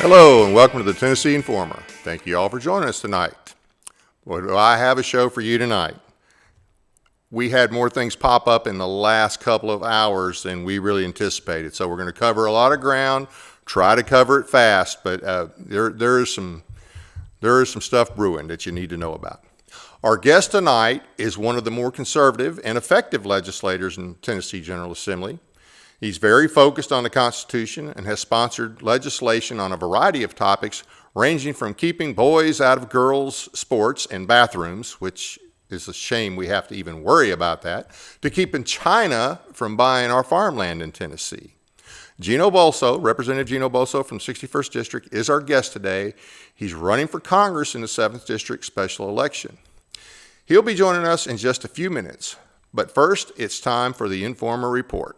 Hello and welcome to the Tennessee Informer. Thank you all for joining us tonight. What do I have a show for you tonight? We had more things pop up in the last couple of hours than we really anticipated. So we're going to cover a lot of ground, try to cover it fast, but there is some stuff brewing that you need to know about. Our guest tonight is one of the more conservative and effective legislators in Tennessee General Assembly. He's very focused on the Constitution and has sponsored legislation on a variety of topics, ranging from keeping boys out of girls' sports and bathrooms, which is a shame we have to even worry about that, to keeping China from buying our farmland in Tennessee. Gino Bulso, Representative Gino Bulso from 61st District, is our guest today. He's running for Congress in the 7th District special election. He'll be joining us in just a few minutes, but first, it's time for the Informer Report.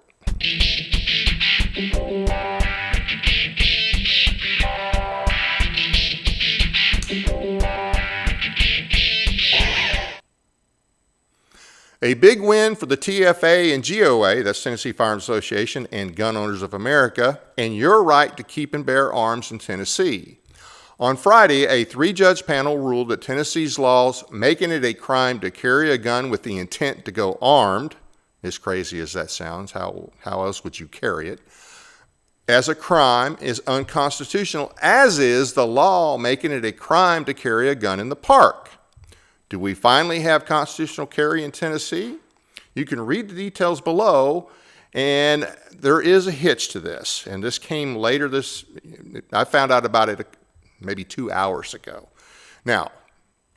A big win for the TFA and GOA, that's Tennessee Firearms Association and Gun Owners of America, and your right to keep and bear arms in Tennessee. On Friday, a 3-judge panel ruled that Tennessee's laws making it a crime to carry a gun with the intent to go armed, as crazy as that sounds, how else would you carry it, as a crime is unconstitutional, as is the law making it a crime to carry a gun in the park. Do we finally have constitutional carry in Tennessee? You can read the details below, and there is a hitch to this. And this came later I found out about it maybe 2 hours ago. Now,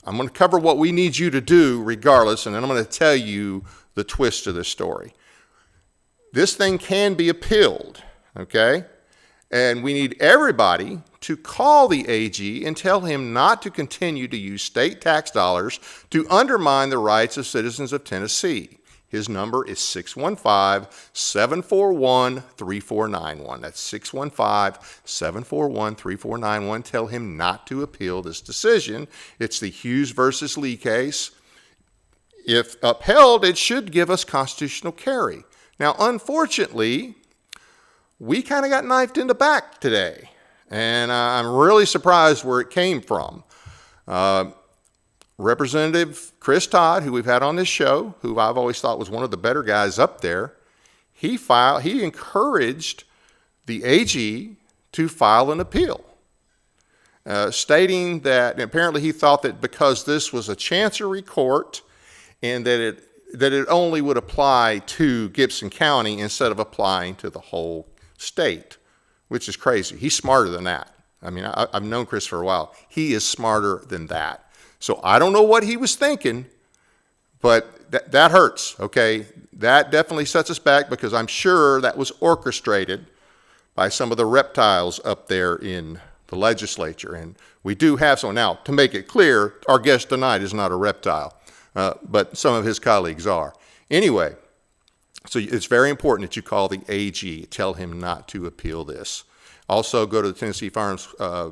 I'm going to cover what we need you to do regardless, and then I'm going to tell you the twist of this story. This thing can be appealed, okay? And we need everybody to call the AG and tell him not to continue to use state tax dollars to undermine the rights of citizens of Tennessee. His number is 615-741-3491. That's 615-741-3491. Tell him not to appeal this decision. It's the Hughes versus Lee case. If upheld, it should give us constitutional carry. Now, unfortunately, we kind of got knifed in the back today, and I'm really surprised where it came from. Representative Chris Todd, who we've had on this show, who I've always thought was one of the better guys up there, he encouraged the AG to file an appeal, stating that apparently he thought that because this was a chancery court and that it only would apply to Gibson County instead of applying to the whole state, which is crazy. He's smarter than that. I mean, I've known Chris for a while. He is smarter than that. So I don't know what he was thinking, but that hurts, okay? That definitely sets us back because I'm sure that was orchestrated by some of the reptiles up there in the legislature. And we do have some. Now, to make it clear, our guest tonight is not a reptile, but some of his colleagues are. Anyway, so it's very important that you call the AG, tell him not to appeal this. Also, go to the Tennessee Firearms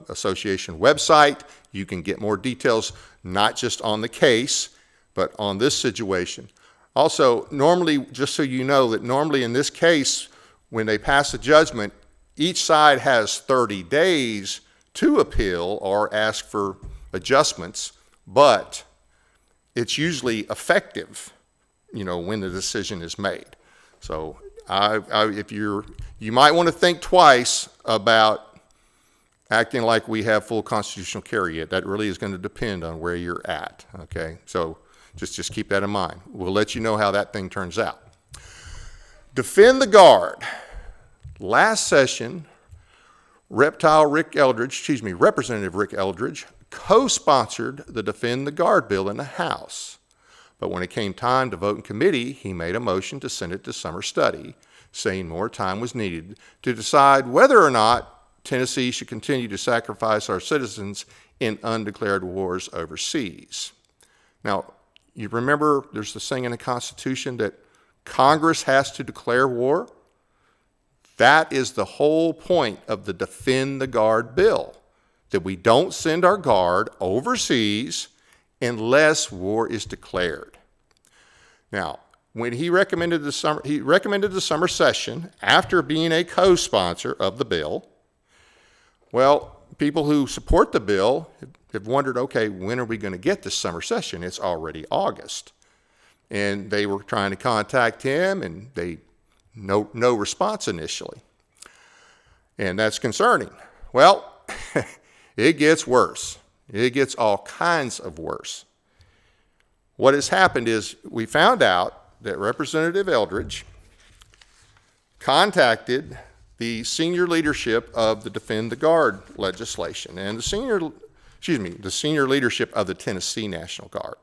Association website. You can get more details, not just on the case, but on this situation. Also, normally, just so you know, that normally in this case, when they pass a judgment, each side has 30 days to appeal or ask for adjustments, but it's usually effective, when the decision is made. So you might want to think twice about acting like we have full constitutional carry yet. That really is going to depend on where you're at, okay? So just keep that in mind. We'll let you know how that thing turns out. Defend the Guard. Last session, Representative Rick Eldridge co-sponsored the Defend the Guard bill in the House. But when it came time to vote in committee, he made a motion to send it to summer study, saying more time was needed to decide whether or not Tennessee should continue to sacrifice our citizens in undeclared wars overseas. Now, you remember there's the saying in the Constitution that Congress has to declare war? That is the whole point of the Defend the Guard bill, that we don't send our Guard overseas unless war is declared. Now, when he recommended the summer session after being a co-sponsor of the bill, well, people who support the bill have wondered, okay, when are we going to get this summer session? It's already August. And they were trying to contact him, and no response initially. And that's concerning. Well, it gets worse. It gets all kinds of worse. What has happened is we found out that Representative Eldridge contacted the senior leadership of the Defend the Guard legislation and the senior leadership of the Tennessee National Guard,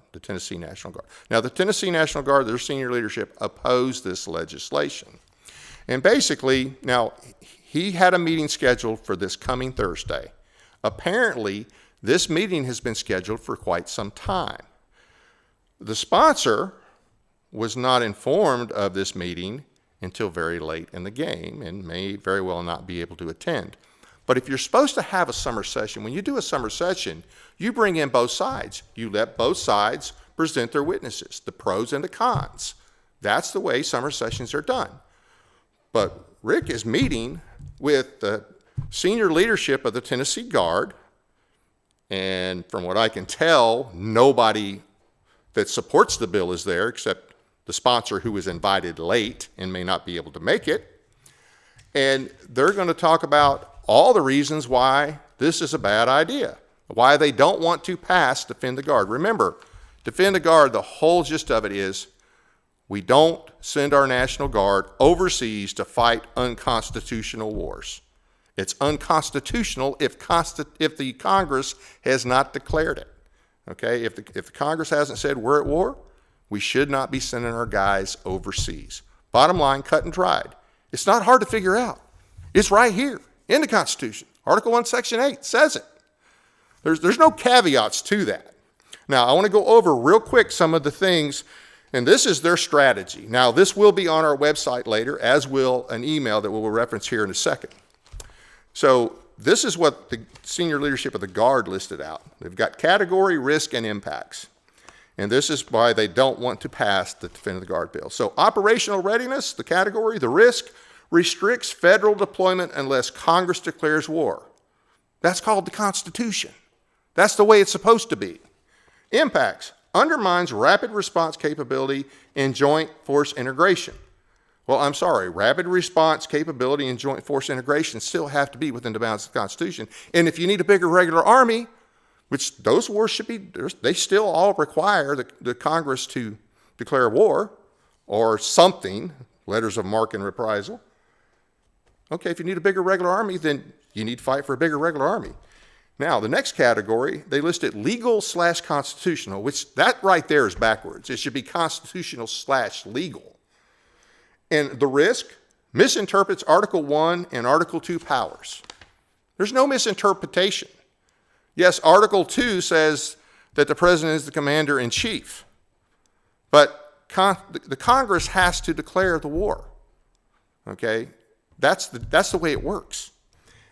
Now, the Tennessee National Guard, their senior leadership opposed this legislation. And basically, now, he had a meeting scheduled for this coming Thursday. Apparently, this meeting has been scheduled for quite some time. The sponsor was not informed of this meeting until very late in the game and may very well not be able to attend. But if you're supposed to have a summer session, when you do a summer session, you bring in both sides. You let both sides present their witnesses, the pros and the cons. That's the way summer sessions are done. But Rick is meeting with the senior leadership of the Tennessee Guard, and from what I can tell, nobody that supports the bill is there except the sponsor, who was invited late and may not be able to make it. And they're going to talk about all the reasons why this is a bad idea, why they don't want to pass Defend the Guard. Remember, Defend the Guard, the whole gist of it is we don't send our National Guard overseas to fight unconstitutional wars. It's unconstitutional if the Congress has not declared it. Okay, if the Congress hasn't said we're at war, we should not be sending our guys overseas. Bottom line, cut and dried. It's not hard to figure out. It's right here in the Constitution. Article 1, Section 8 says it. There's no caveats to that. Now, I want to go over real quick some of the things, and this is their strategy. Now, this will be on our website later, as will an email that we'll reference here in a second. So this is what the senior leadership of the Guard listed out. They've got category, risk, and impacts. And this is why they don't want to pass the Defend the Guard bill. So operational readiness, the category, the risk, restricts federal deployment unless Congress declares war. That's called the Constitution. That's the way it's supposed to be. Impacts, undermines rapid response capability and joint force integration. Well, I'm sorry, rapid response capability and joint force integration still have to be within the bounds of the Constitution. And if you need a bigger regular army, which those wars should be, they still all require the Congress to declare war or something, letters of marque and reprisal. Okay, if you need a bigger regular army, then you need to fight for a bigger regular army. Now, the next category, they listed legal/constitutional, which that right there is backwards. It should be constitutional/legal. And the risk misinterprets Article 1 and Article 2 powers. There's no misinterpretation. Yes, Article 2 says that the president is the commander-in-chief, but the Congress has to declare the war. Okay? That's the way it works.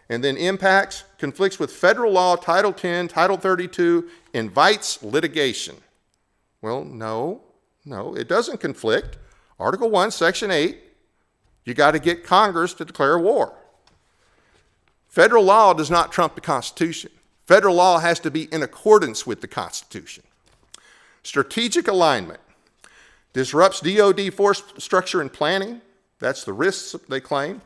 And then impacts, conflicts with federal law, Title 10, Title 32, invites litigation. Well, no, it doesn't conflict. Article 1, Section 8, you got to get Congress to declare war. Federal law does not trump the Constitution. Federal law has to be in accordance with the Constitution. Strategic alignment disrupts DoD force structure and planning. That's the risks they claim.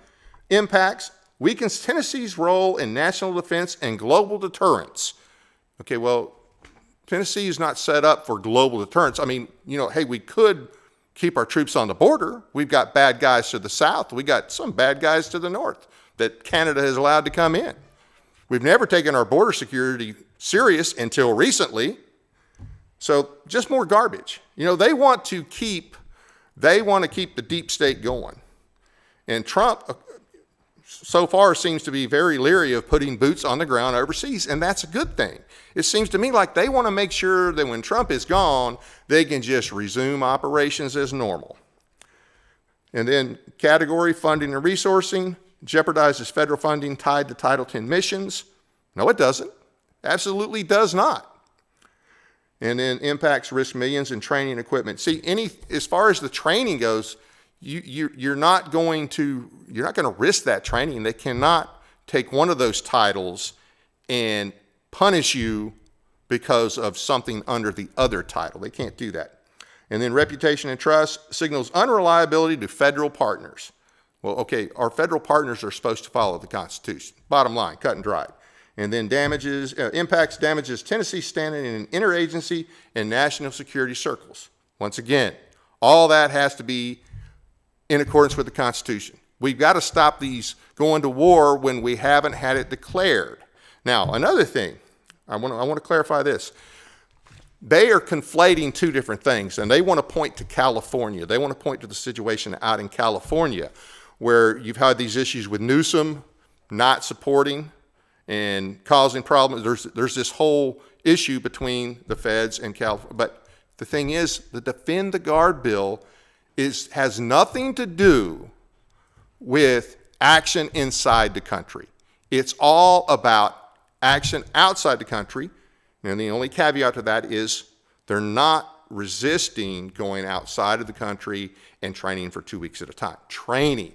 Impacts weakens Tennessee's role in national defense and global deterrence. Okay, well, Tennessee is not set up for global deterrence. I mean, hey, we could keep our troops on the border. We've got bad guys to the south. We got some bad guys to the north that Canada has allowed to come in. We've never taken our border security serious until recently. So just more garbage. They want to keep the deep state going. And Trump so far seems to be very leery of putting boots on the ground overseas, and that's a good thing. It seems to me like they want to make sure that when Trump is gone, they can just resume operations as normal. And then category funding and resourcing jeopardizes federal funding tied to Title 10 missions. No, it doesn't. Absolutely does not. And then impacts risk millions in training equipment. See, as far as the training goes, you're not going to risk that training. They cannot take one of those titles and punish you because of something under the other title. They can't do that. And then reputation and trust signals unreliability to federal partners. Well, okay, our federal partners are supposed to follow the Constitution. Bottom line, cut and dried. And then impacts damages Tennessee's standing in interagency and national security circles. Once again, all that has to be in accordance with the Constitution. We've got to stop these going to war when we haven't had it declared. Now, another thing, I want to clarify this. They are conflating two different things, and they want to point to California. They want to point to the situation out in California, where you've had these issues with Newsom not supporting and causing problems. There's this whole issue between the feds and California. But the thing is, the Defend the Guard bill has nothing to do with action inside the country. It's all about action outside the country. And the only caveat to that is they're not resisting going outside of the country and training for 2 weeks at a time. Training.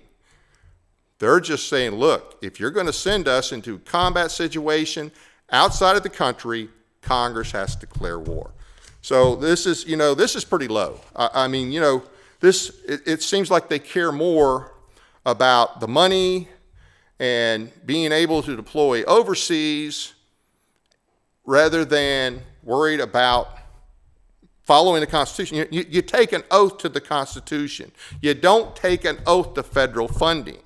They're just saying, look, if you're going to send us into a combat situation outside of the country, Congress has to declare war. So this is pretty low. It seems like they care more about the money and being able to deploy overseas rather than worried about following the Constitution. You take an oath to the Constitution. You don't take an oath to federal funding.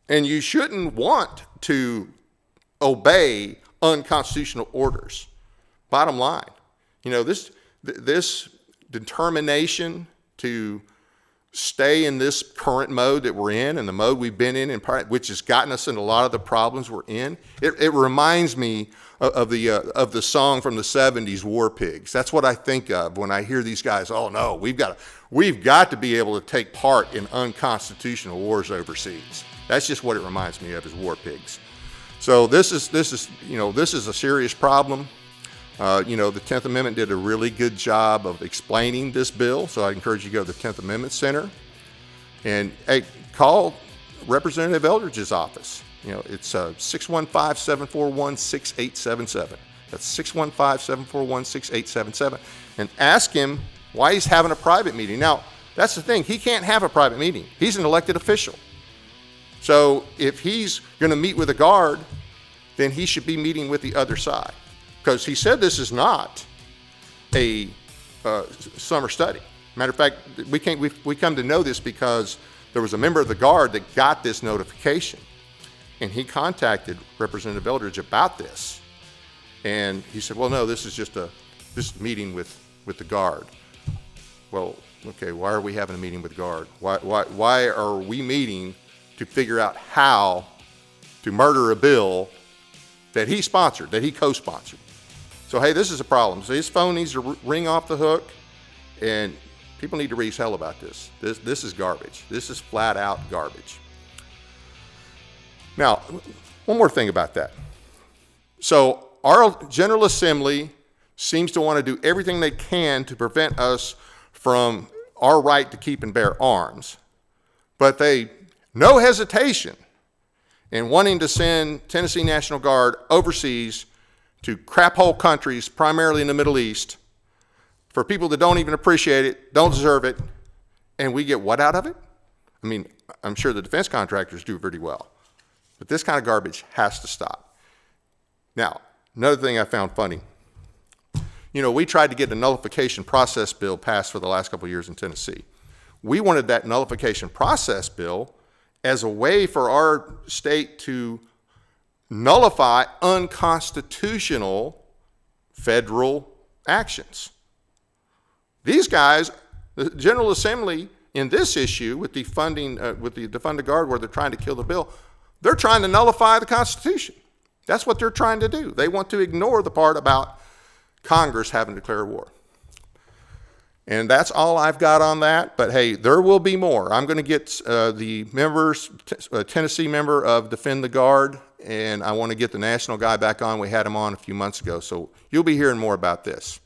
And you shouldn't want to obey unconstitutional orders. Bottom line, this determination to stay in this current mode that we're in and the mode we've been in which has gotten us into a lot of the problems we're in, it reminds me of the song from the 70s, War Pigs. That's what I think of when I hear these guys, oh no, we've got to be able to take part in unconstitutional wars overseas. That's just what it reminds me of, is War Pigs. So this is a serious problem. The 10th Amendment did a really good job of explaining this bill, so I encourage you to go to the 10th Amendment Center and call Representative Eldridge's office. It's 615-741-6877. That's 615-741-6877, and ask him why he's having a private meeting. Now, that's the thing. He can't have a private meeting. He's an elected official. So if he's going to meet with a guard, then he should be meeting with the other side, because he said this is not a summer study. Matter of fact, we come to know this because there was a member of the guard that got this notification, and he contacted Representative Eldridge about this, and he said, "Well, no, this is just a meeting with the guard." Well, okay, why are we having a meeting with the guard? Why are we meeting to figure out how to murder a bill that he sponsored, that he co-sponsored? So, hey, this is a problem. So his phone needs to ring off the hook, and people need to raise hell about this. This is garbage. This is flat out garbage. Now, one more thing about that. So our General Assembly seems to want to do everything they can to prevent us from our right to keep and bear arms, but they no hesitation in wanting to send Tennessee National Guard overseas to crap hole countries, primarily in the Middle East, for people that don't even appreciate it, don't deserve it, and we get what out of it? I mean, I'm sure the defense contractors do pretty well, but this kind of garbage has to stop. Now, another thing I found funny, we tried to get a nullification process bill passed for the last couple of years in Tennessee. We wanted that nullification process bill as a way for our state to nullify unconstitutional federal actions. These guys, the General Assembly, in this issue with the funding, with the Defund the Guard, where they're trying to kill the bill, they're trying to nullify the Constitution. That's what they're trying to do. They want to ignore the part about Congress having to declare war. And that's all I've got on that. But hey, there will be more. I'm going to get the members, Tennessee member of Defend the Guard, and I want to get the national guy back on. We had him on a few months ago, so you'll be hearing more about this.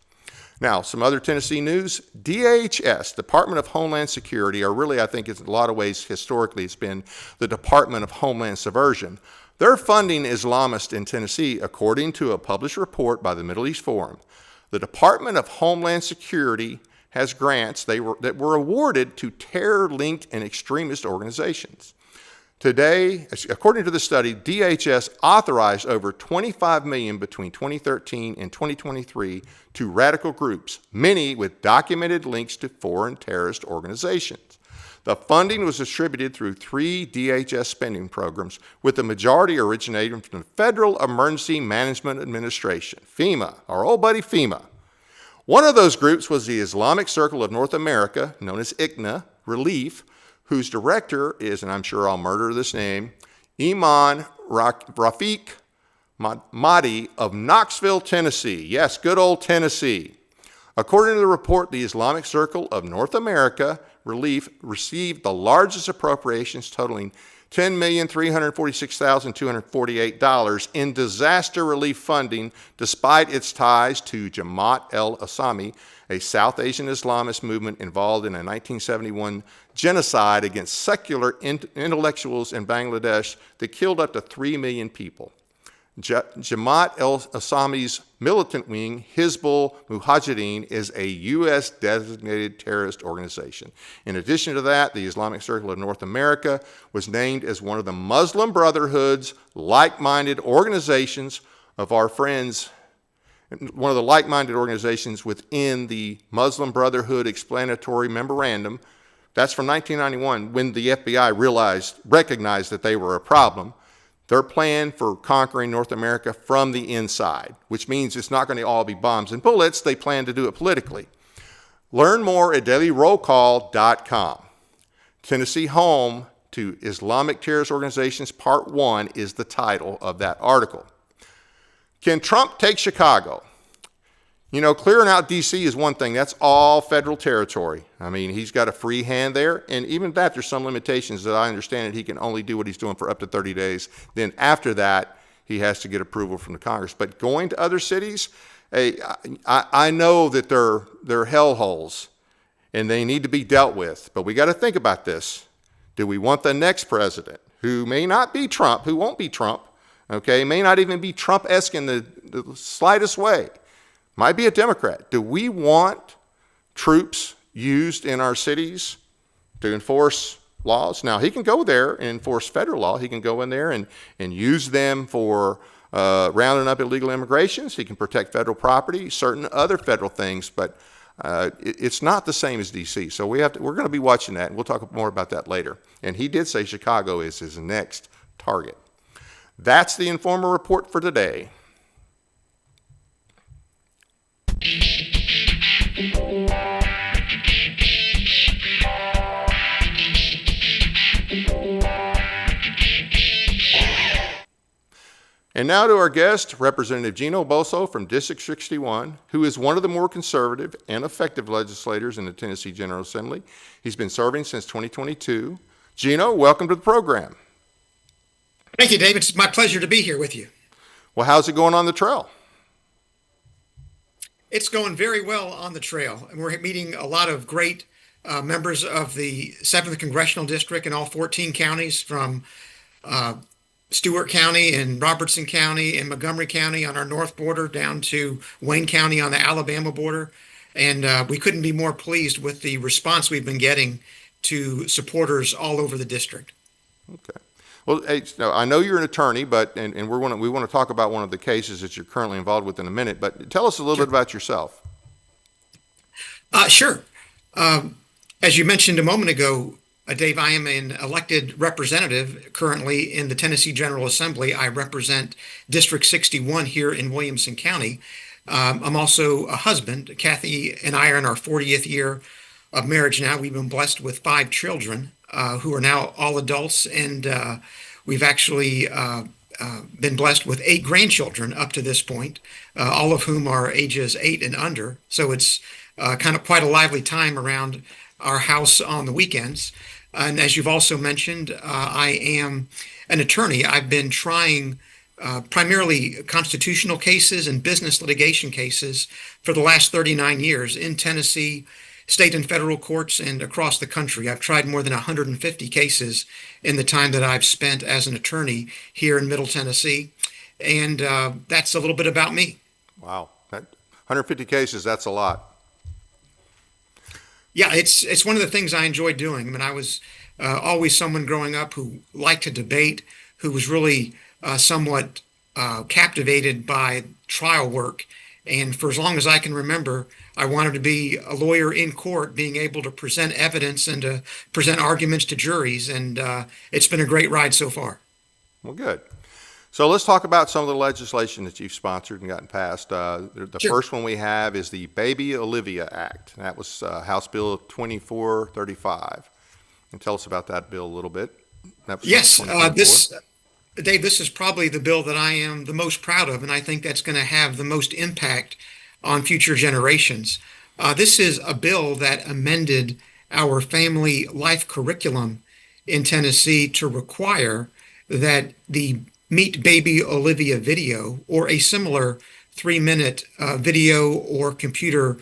Now, some other Tennessee news. DHS, Department of Homeland Security, or really I think in a lot of ways historically it's been the Department of Homeland Subversion. They're funding Islamists in Tennessee, according to a published report by the Middle East Forum. The Department of Homeland Security has grants that were awarded to terror-linked and extremist organizations. Today, according to the study, DHS authorized over $25 million between 2013 and 2023 to radical groups, many with documented links to foreign terrorist organizations. The funding was distributed through 3 DHS spending programs, with the majority originating from the Federal Emergency Management Administration, FEMA, our old buddy FEMA. One of those groups was the Islamic Circle of North America, known as ICNA Relief, whose director is, and I'm sure I'll murder this name, Iman Rafiq Mahdi of Knoxville, Tennessee. Yes, good old Tennessee. According to the report, the Islamic Circle of North America Relief received the largest appropriations, totaling $10,346,248 in disaster relief funding, despite its ties to Jamaat al-Islami, a South Asian Islamist movement involved in a 1971 genocide against secular intellectuals in Bangladesh that killed up to 3 million people. Jamaat al-Islami's militant wing, Hizbul Mujahideen, is a U.S. designated terrorist organization. In addition to that, the Islamic Circle of North America was named as one of the Muslim Brotherhood's like-minded organizations of our friends, one of the like-minded organizations within the Muslim Brotherhood Explanatory Memorandum. That's from 1991, when the FBI recognized that they were a problem. Their plan for conquering North America from the inside, which means it's not going to all be bombs and bullets. They plan to do it politically. Learn more at dailyrollcall.com. Tennessee Home to Islamic Terrorist Organizations Part 1 is the title of that article. Can Trump take Chicago? You know, clearing out D.C. is one thing. That's all federal territory. I mean, he's got a free hand there. And even that, there's some limitations that I understand that he can only do what he's doing for up to 30 days. Then after that, he has to get approval from the Congress. But going to other cities, I know that they're hellholes and they need to be dealt with. But we got to think about this. Do we want the next president, who may not be Trump, who won't be Trump, okay, may not even be Trump-esque in the slightest way, might be a Democrat. Do we want troops used in our cities to enforce laws? Now, he can go there and enforce federal law. He can go in there and use them for rounding up illegal immigrations. He can protect federal property, certain other federal things, but it's not the same as D.C. So we're going to be watching that, and we'll talk more about that later. And he did say Chicago is his next target. That's the Informer Report for today. And now to our guest, Representative Gino Bulso from District 61, who is one of the more conservative and effective legislators in the Tennessee General Assembly. He's been serving since 2022. Gino, welcome to the program. Thank you, David. It's my pleasure to be here with you. Well, how's it going on the trail? It's going very well on the trail, and we're meeting a lot of great members of the 7th Congressional District in all 14 counties, from Stewart County and Robertson County and Montgomery County on our north border down to Wayne County on the Alabama border. And we couldn't be more pleased with the response we've been getting to supporters all over the district. Okay. Well, hey, I know you're an attorney, but and we want to talk about one of the cases that you're currently involved with in a minute. But tell us a little bit about yourself. Sure. As you mentioned a moment ago, Dave, I am an elected representative currently in the Tennessee General Assembly. I represent District 61 here in Williamson County. I'm also a husband. Kathy and I are in our 40th year of marriage now. We've been blessed with 5 children who are now all adults, and we've actually been blessed with 8 grandchildren up to this point, all of whom are ages 8 and under. So it's kind of quite a lively time around our house on the weekends. And as you've also mentioned, I am an attorney. I've been trying primarily constitutional cases and business litigation cases for the last 39 years in Tennessee, state and federal courts and across the country. I've tried more than 150 cases in the time that I've spent as an attorney here in Middle Tennessee. And that's a little bit about me. Wow. 150 cases, that's a lot. Yeah, it's one of the things I enjoy doing. I mean, I was always someone growing up who liked to debate, who was really somewhat captivated by trial work. And for as long as I can remember, I wanted to be a lawyer in court, being able to present evidence and to present arguments to juries. And it's been a great ride so far. Well, good. So let's talk about some of the legislation that you've sponsored and gotten passed. The Sure. first one we have is the Baby Olivia Act. That was House Bill 2435. And tell us about that bill a little bit. That was Yes, 2024. Dave, this is probably the bill that I am the most proud of, and I think that's going to have the most impact on future generations. This is a bill that amended our family life curriculum in Tennessee to require that the Meet Baby Olivia video or a similar 3-minute video or computer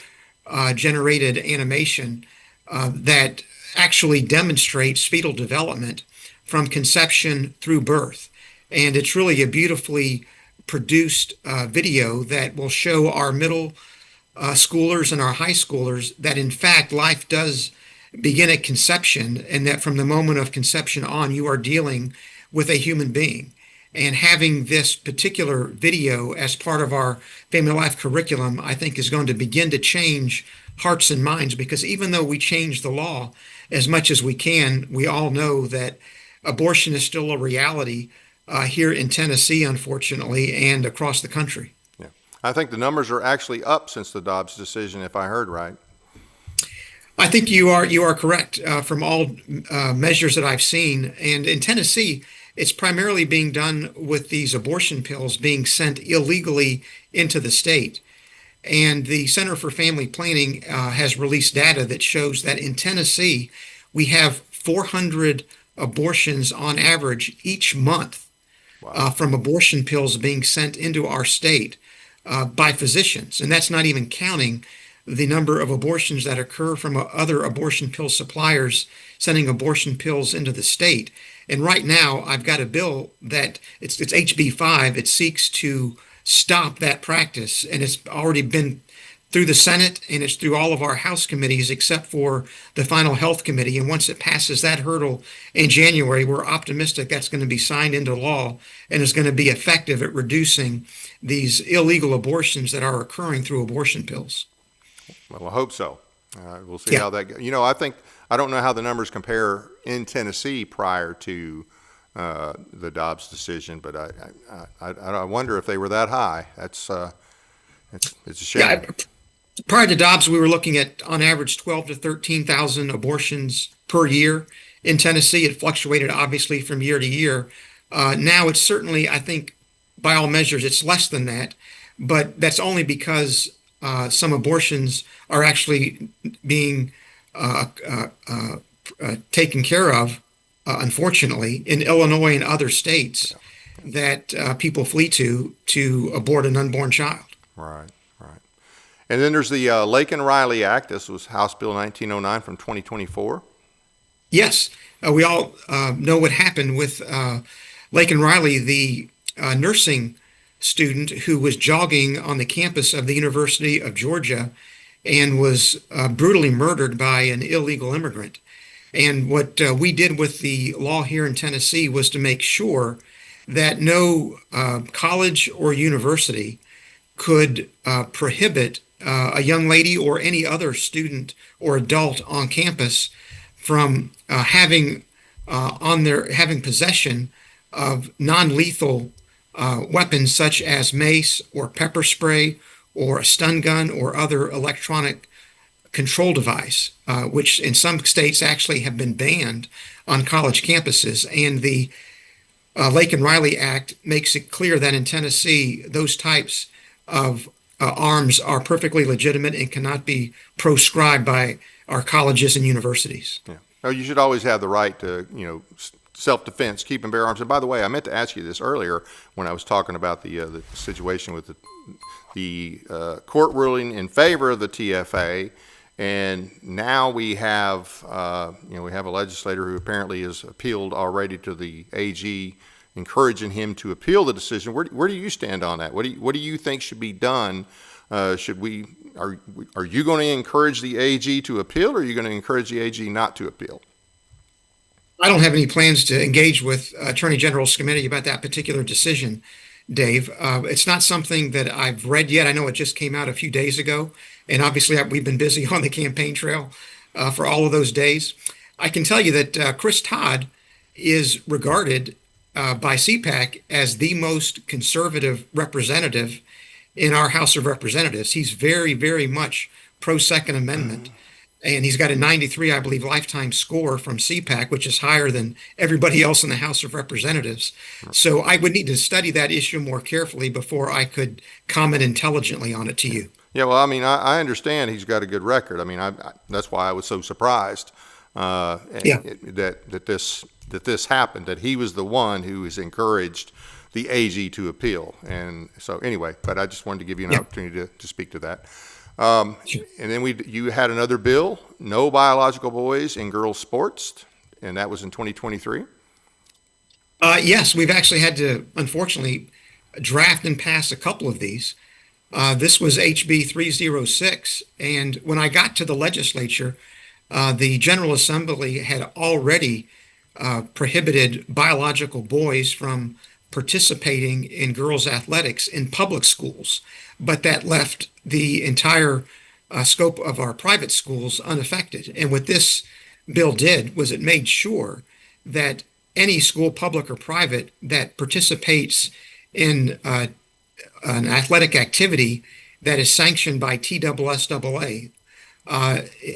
generated animation that actually demonstrates fetal development from conception through birth. And it's really a beautifully produced video that will show our middle schoolers and our high schoolers that in fact life does begin at conception, and that from the moment of conception on you are dealing with a human being. And having this particular video as part of our family life curriculum, I think, is going to begin to change hearts and minds, because even though we change the law as much as we can, we all know that abortion is still a reality here in Tennessee, unfortunately, and across the country. Yeah. I think the numbers are actually up since the Dobbs decision, if I heard right. I think you are correct from all measures that I've seen. And in Tennessee, it's primarily being done with these abortion pills being sent illegally into the state. And the Center for Family Planning has released data that shows that in Tennessee, we have 400 abortions on average each month. Wow. From abortion pills being sent into our state by physicians. And that's not even counting the number of abortions that occur from other abortion pill suppliers sending abortion pills into the state. And right now, I've got a bill that it's HB 5. It seeks to stop that practice. And it's already been through the Senate, and it's through all of our House committees except for the final Health Committee. And once it passes that hurdle in January, we're optimistic that's going to be signed into law and is going to be effective at reducing these illegal abortions that are occurring through abortion pills. Well, I hope so. We'll see how that goes. I don't know how the numbers compare in Tennessee prior to the Dobbs decision, but I wonder if they were that high. It's a shame. Yeah, prior to Dobbs, we were looking at, on average, 12 to 13,000 abortions per year in Tennessee. It fluctuated, obviously, from year to year. Now it's certainly, I think, by all measures, it's less than that. But that's only because some abortions are actually being taken care of, unfortunately, in Illinois and other states that people flee to abort an unborn child. Right. And then there's the Lake and Riley Act. This was House Bill 1909 from 2024. Yes, we all know what happened with Lake and Riley, the nursing student who was jogging on the campus of the University of Georgia and was brutally murdered by an illegal immigrant. And what we did with the law here in Tennessee was to make sure that no college or university could prohibit a young lady or any other student or adult on campus from having possession of non-lethal weapons such as mace or pepper spray or a stun gun or other electronic control device, which in some states actually have been banned on college campuses. And the Lake and Riley Act makes it clear that in Tennessee, those types of arms are perfectly legitimate and cannot be proscribed by our colleges and universities. Yeah. Oh, you should always have the right to, self-defense, keep and bear arms. And by the way, I meant to ask you this earlier when I was talking about the situation with the court ruling in favor of the TFA And now we have, we have a legislator who apparently has appealed already to the AG, encouraging him to appeal the decision. Where do you stand on that? What do you think should be done? Are you going to encourage the AG to appeal, or are you going to encourage the AG not to appeal? I don't have any plans to engage with Attorney General's committee about that particular decision, Dave. It's not something that I've read yet. I know it just came out a few days ago, and obviously we've been busy on the campaign trail for all of those days. I can tell you that Chris Todd is regarded by CPAC as the most conservative representative in our House of Representatives. He's very, very much pro-Second Amendment. And he's got a 93, I believe, lifetime score from CPAC, which is higher than everybody else in the House of Representatives. So I would need to study that issue more carefully before I could comment intelligently on it to you. Yeah, well, I mean, I understand he's got a good record. I mean, that's why I was so surprised that this happened, that he was the one who has encouraged the AG to appeal. And so anyway, but I just wanted to give you an opportunity to speak to that. And then you had another bill, no biological boys in girls sports, and that was in 2023. Yes, we've actually had to, unfortunately, draft and pass a couple of these. This was HB 306, and when I got to the legislature, the General Assembly had already prohibited biological boys from participating in girls' athletics in public schools, but that left the entire scope of our private schools unaffected. And what this bill did was it made sure that any school, public or private, that participates in an athletic activity that is sanctioned by TSSAA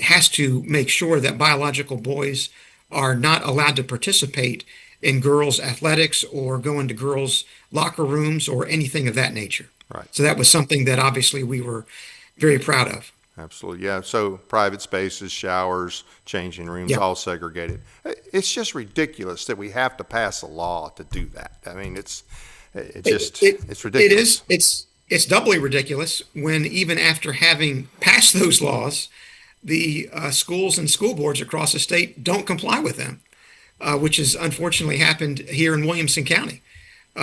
has to make sure that biological boys are not allowed to participate in girls' athletics or go into girls' locker rooms or anything of that nature. Right. So that was something that obviously we were very proud of. Absolutely, yeah. So private spaces, showers, changing rooms, all segregated. It's just ridiculous that we have to pass a law to do that. I mean, it's ridiculous. It is. It's doubly ridiculous when even after having passed those laws, the schools and school boards across the state don't comply with them, which has unfortunately happened here in Williamson County.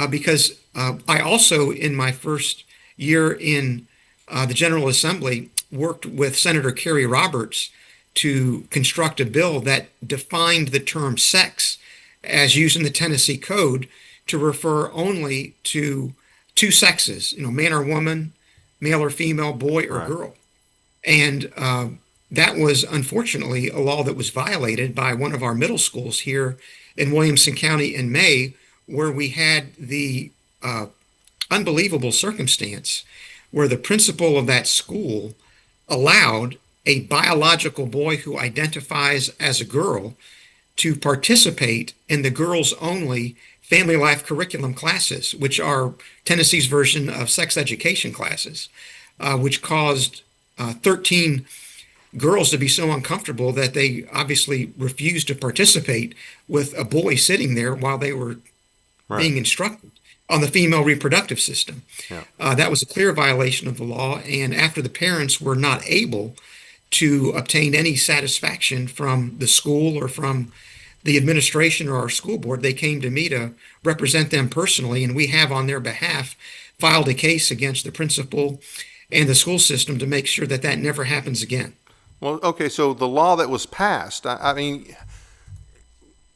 Because I also, in my first year in the General Assembly, worked with Senator Kerry Roberts to construct a bill that defined the term sex as used in the Tennessee Code to refer only to two sexes, man or woman, male or female, boy or girl. And that was unfortunately a law that was violated by one of our middle schools here in Williamson County in May, where we had the unbelievable circumstance where the principal of that school allowed a biological boy who identifies as a girl to participate in the girls only family life curriculum classes, which are Tennessee's version of sex education classes, which caused 13 girls to be so uncomfortable that they obviously refused to participate with a boy sitting there while they were being instructed on the female reproductive system. That was a clear violation of the law, and after the parents were not able to obtain any satisfaction from the school or from the administration or our school board, they came to me to represent them personally, and we have on their behalf filed a case against the principal and the school system to make sure that that never happens again. Well, okay, so the law that was passed, I mean,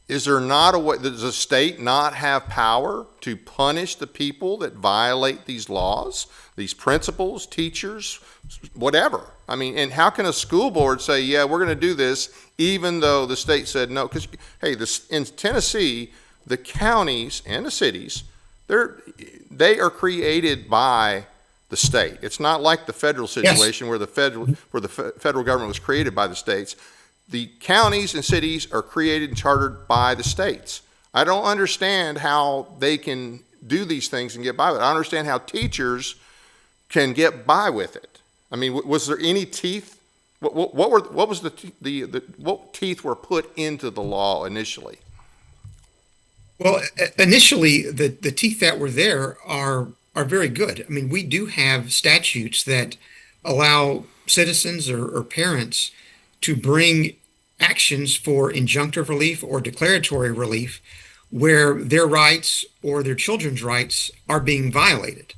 is there not a way, does the state not have power to punish the people that violate these laws, these principals, teachers, whatever? I mean, and how can a school board say, yeah, we're going to do this, even though the state said no? Because, hey, in Tennessee, the counties and the cities, they are created by the state. It's not like the federal situation where the federal government was created by the states. The counties and cities are created and chartered by the states. I don't understand how they can do these things and get by with it. I understand how teachers can get by with it. I mean, was there any teeth? What teeth were put into the law initially? Well, initially, the teeth that were there are very good. I mean, we do have statutes that allow citizens or parents to bring actions for injunctive relief or declaratory relief where their rights or their children's rights are being violated.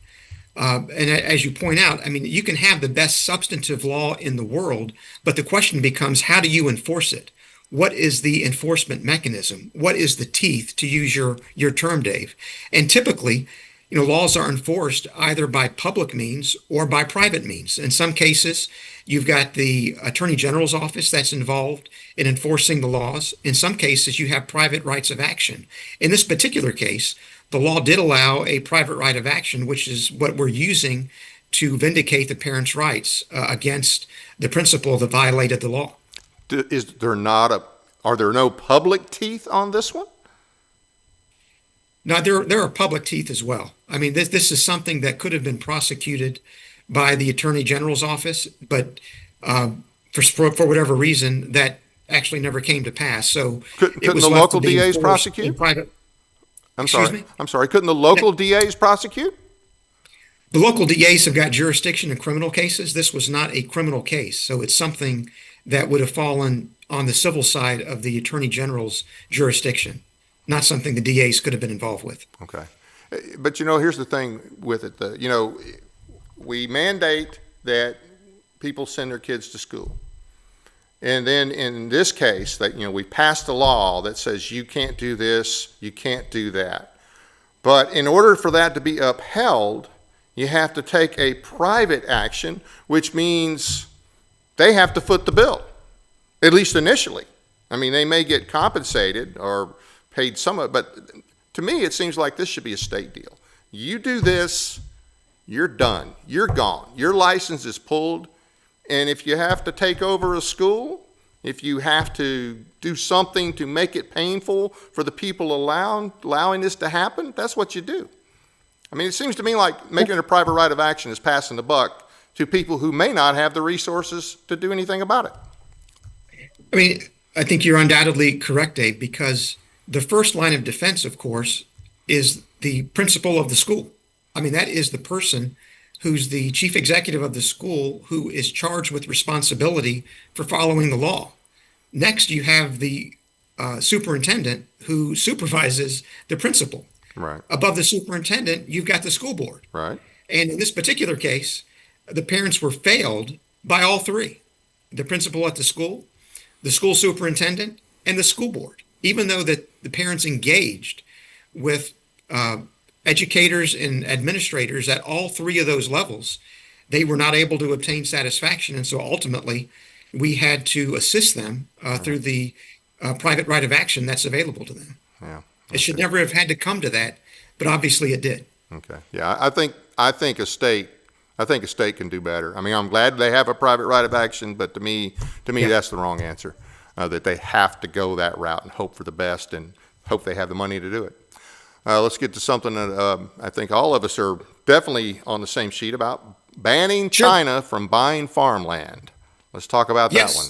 And as you point out, I mean, you can have the best substantive law in the world, but the question becomes, how do you enforce it? What is the enforcement mechanism? What is the teeth, to use your term, Dave? And typically, laws are enforced either by public means or by private means. In some cases, you've got the Attorney General's office that's involved in enforcing the laws. In some cases, you have private rights of action. In this particular case, the law did allow a private right of action, which is what we're using to vindicate the parents' rights against the principal that violated the law. Are there no public teeth on this one? Now, there are public teeth as well. I mean, this is something that could have been prosecuted by the Attorney General's office, but for whatever reason, that actually never came to pass. So couldn't the local DAs prosecute? I'm sorry. Couldn't the local DAs prosecute? The local DAs have got jurisdiction in criminal cases. This was not a criminal case, so it's something that would have fallen on the civil side of the Attorney General's jurisdiction, not something the DAs could have been involved with. Okay. But, here's the thing with it. We mandate that people send their kids to school. And then in this case, that we passed a law that says you can't do this, you can't do that. But in order for that to be upheld, you have to take a private action, which means they have to foot the bill, at least initially. I mean, they may get compensated or paid some of it, but to me, it seems like this should be a state deal. You do this, you're done. You're gone. Your license is pulled. And if you have to take over a school, if you have to do something to make it painful for the people allowing this to happen, that's what you do. I mean, it seems to me like making a private right of action is passing the buck to people who may not have the resources to do anything about it. I mean, I think you're undoubtedly correct, Dave, because the first line of defense, of course, is the principal of the school. I mean, that is the person who's the chief executive of the school who is charged with responsibility for following the law. Next, you have the superintendent who supervises the principal. Right. Above the superintendent, you've got the school board. Right. And in this particular case, the parents were failed by all three: the principal at the school superintendent, and the school board. Even though that the parents engaged with educators and administrators at all three of those levels, they were not able to obtain satisfaction. And so ultimately, we had to assist them through the private right of action that's available to them. Yeah. Okay. It should never have had to come to that, but obviously it did. Okay. Yeah, I think a state can do better. I mean, I'm glad they have a private right of action, but to me, that's the wrong answer. That they have to go that route and hope for the best and hope they have the money to do it. Let's get to something that I think all of us are definitely on the same sheet about: banning China from buying farmland. Let's talk about that one.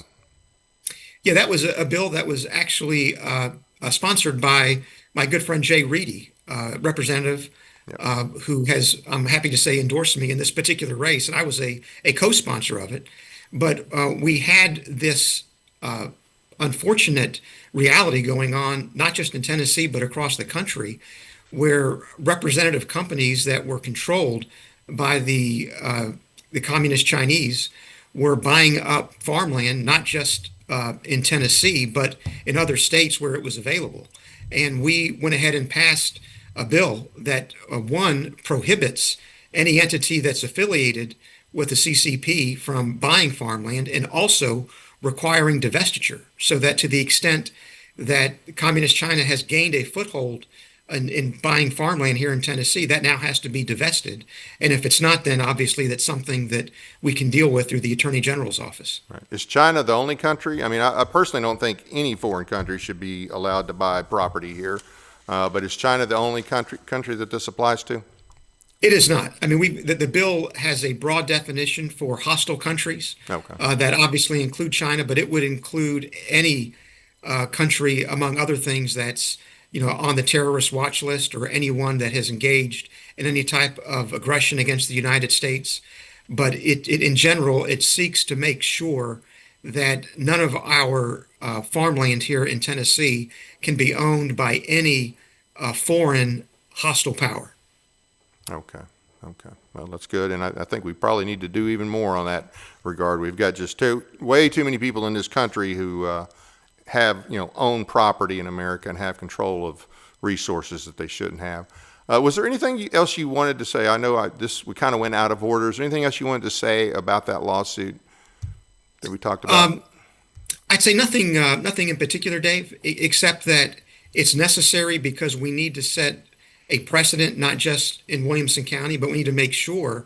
Yeah, that was a bill that was actually sponsored by my good friend Jay Reedy, representative, who has, I'm happy to say, endorsed me in this particular race, and I was a co-sponsor of it. But we had this unfortunate reality going on, not just in Tennessee, but across the country, where representative companies that were controlled by the communist Chinese were buying up farmland, not just in Tennessee, but in other states where it was available. And we went ahead and passed a bill that, one, prohibits any entity that's affiliated with the CCP from buying farmland, and also requiring divestiture, so that to the extent that communist China has gained a foothold in buying farmland here in Tennessee, that now has to be divested. And if it's not, then obviously that's something that we can deal with through the Attorney General's office. Right. Is China the only country? I mean, I personally don't think any foreign country should be allowed to buy property here. But is China the only country that this applies to? It is not. I mean, the bill has a broad definition for hostile countries that obviously include China, but it would include any country, among other things, that's on the terrorist watch list, or anyone that has engaged in any type of aggression against the United States. but in general, it seeks to make sure that none of our farmland here in Tennessee can be owned by any foreign hostile power. Okay. Okay. Well, that's good. And I think we probably need to do even more on that regard. We've got just way too many people in this country who have, own property in America and have control of resources that they shouldn't have. Was there anything else you wanted to say? I know we kind of went out of order. Is there anything else you wanted to say about that lawsuit that we talked about? I'd say nothing in particular, Dave, except that it's necessary because we need to set a precedent, not just in Williamson County, but we need to make sure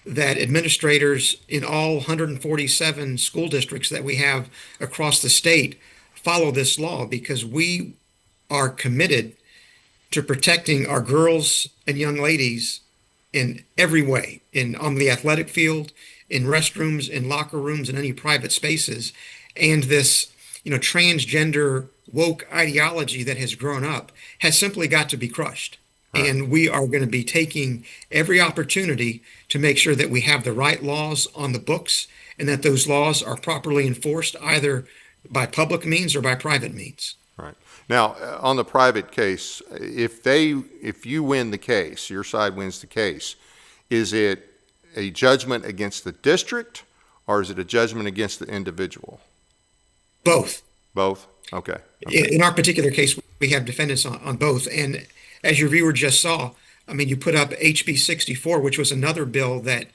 that administrators in all 147 school districts that we have across the state follow this law, because we are committed to protecting our girls and young ladies in every way, on the athletic field, in restrooms, in locker rooms, in any private spaces. And this, transgender woke ideology that has grown up has simply got to be crushed. Right. And we are going to be taking every opportunity to make sure that we have the right laws on the books and that those laws are properly enforced either by public means or by private means. Right. Now, on the private case, if you win the case, your side wins the case, is it a judgment against the district or is it a judgment against the individual? Both. Both? Okay. In our particular case, we have defendants on both. And as your viewer just saw, you put up HB 64, which was another bill that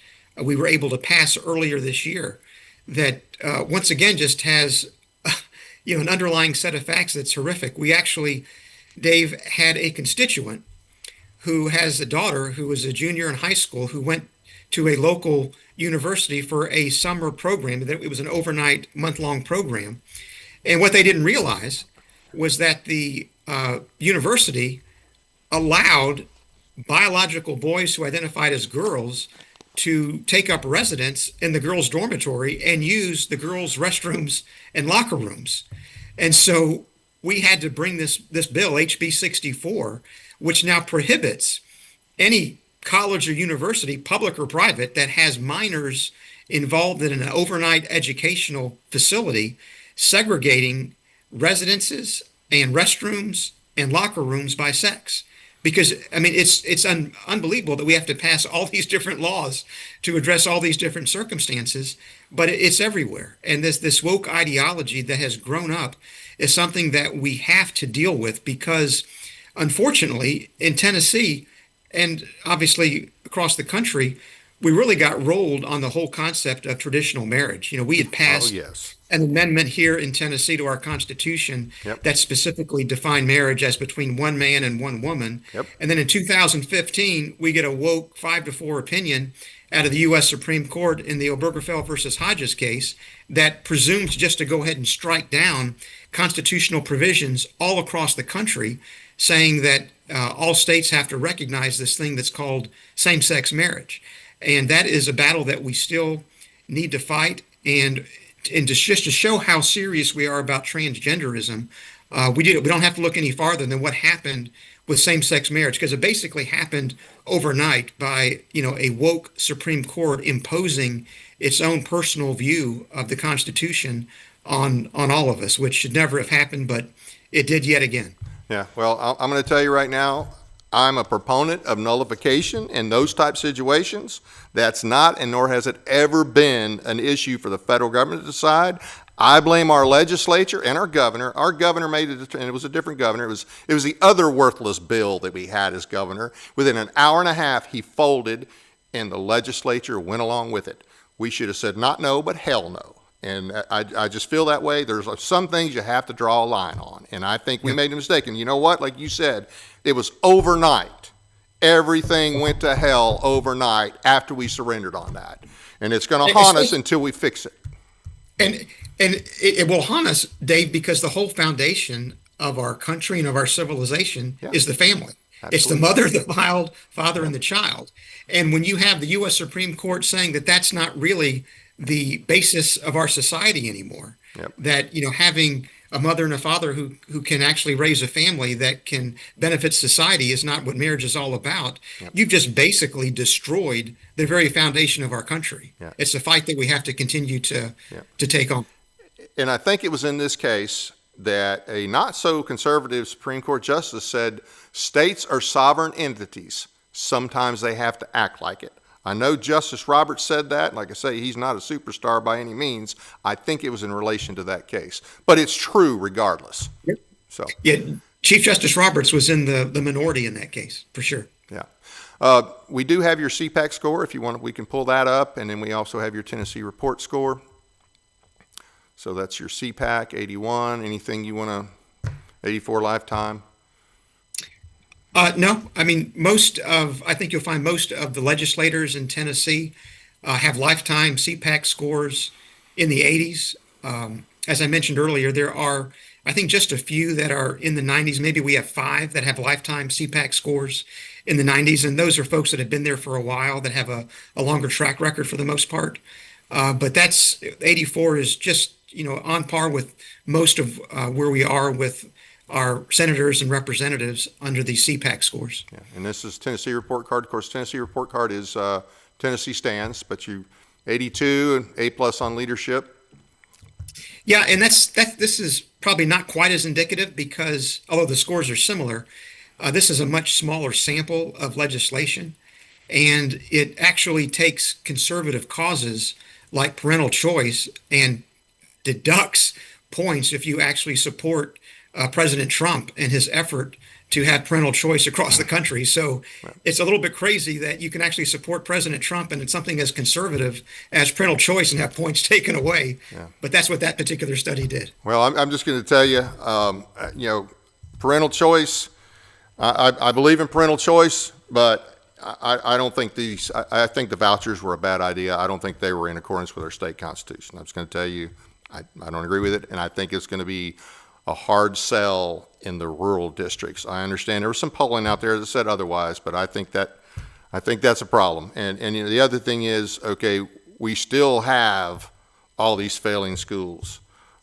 we were able to pass earlier this year that once again just has an underlying set of facts that's horrific. We actually, Dave, had a constituent who has a daughter who was a junior in high school who went to a local university for a summer program. That it was an overnight, month-long program. And what they didn't realize was that the university allowed biological boys who identified as girls to take up residence in the girls' dormitory and use the girls' restrooms and locker rooms. And so we had to bring this bill, HB 64, which now prohibits any college or university, public or private, that has minors involved in an overnight educational facility, segregating residences and restrooms and locker rooms by sex. Because, it's unbelievable that we have to pass all these different laws to address all these different circumstances, but it's everywhere. And this woke ideology that has grown up is something that we have to deal with because, unfortunately, in Tennessee and obviously across the country, we really got rolled on the whole concept of traditional marriage. We had passed an amendment here in Tennessee to our Constitution that specifically defined marriage as between one man and one woman. And then in 2015, we get a woke 5-4 opinion out of the U.S. Supreme Court in the Obergefell versus Hodges case that presumes just to go ahead and strike down constitutional provisions all across the country, saying that all states have to recognize this thing that's called same-sex marriage. And that is a battle that we still need to fight. And just to show how serious we are about transgenderism, we don't have to look any farther than what happened with same-sex marriage, because it basically happened overnight by a woke Supreme Court imposing its own personal view of the Constitution on all of us, which should never have happened, but it did yet again. Yeah, well, I'm going to tell you right now, I'm a proponent of nullification in those type situations. That's not, and nor has it ever been, an issue for the federal government to decide. I blame our legislature and our governor. Our governor made it, and it was a different governor. It was the other worthless bill that we had as governor. Within an hour and a half, he folded, and the legislature went along with it. We should have said not no, but hell no. And I just feel that way. There's some things you have to draw a line on. And I think we made a mistake. And you know what? Like you said, it was overnight. Everything went to hell overnight after we surrendered on that. And it's going to haunt us until we fix it. And it will haunt us, Dave, because the whole foundation of our country and of our civilization is the family. Absolutely. It's the mother, the father, and the child. And when you have the U.S. Supreme Court saying that that's not really the basis of our society anymore, that having a mother and a father who can actually raise a family that can benefit society is not what marriage is all about. Yep. You've just basically destroyed the very foundation of our country. Yeah. It's a fight that we have to continue to take on. And I think it was in this case that a not so conservative Supreme Court justice said states are sovereign entities. Sometimes they have to act like it. I know Justice Roberts said that. Like I say, he's not a superstar by any means. I think it was in relation to that case. But it's true regardless. Yep. So Yeah, Chief Justice Roberts was in the minority in that case, for sure. yeah. We do have your CPAC score. If you want, we can pull that up. And then we also have your Tennessee report score. So that's your CPAC, 81. Anything you want to, 84 lifetime? No, I mean, I think you'll find most of the legislators in Tennessee have lifetime CPAC scores in the 80s. As I mentioned earlier, there are, I think, just a few that are in the 90s. Maybe we have 5 that have lifetime CPAC scores in the 90s, and those are folks that have been there for a while that have a longer track record for the most part. But that's 84 is just, on par with most of where we are with our senators and representatives under the CPAC scores. Yeah. And this is Tennessee report card. Of course, Tennessee report card is Tennessee stands, but you 82 and A+ on leadership. Yeah, and this is probably not quite as indicative because although the scores are similar, this is a much smaller sample of legislation, and it actually takes conservative causes like parental choice and deducts points if you actually support President Trump and his effort to have parental choice across the country. So it's a little bit crazy that you can actually support President Trump and it's something as conservative as parental choice and have points taken away. Yeah. But that's what that particular study did. Well, I'm just going to tell you, parental choice, I believe in parental choice, but I don't think I think the vouchers were a bad idea. I don't think they were in accordance with our state constitution. I'm just going to tell you, I don't agree with it, and I think it's going to be a hard sell in the rural districts. I understand there was some polling out there that said otherwise, but I think that's a problem. And the other thing is, okay, we still have all these failing schools.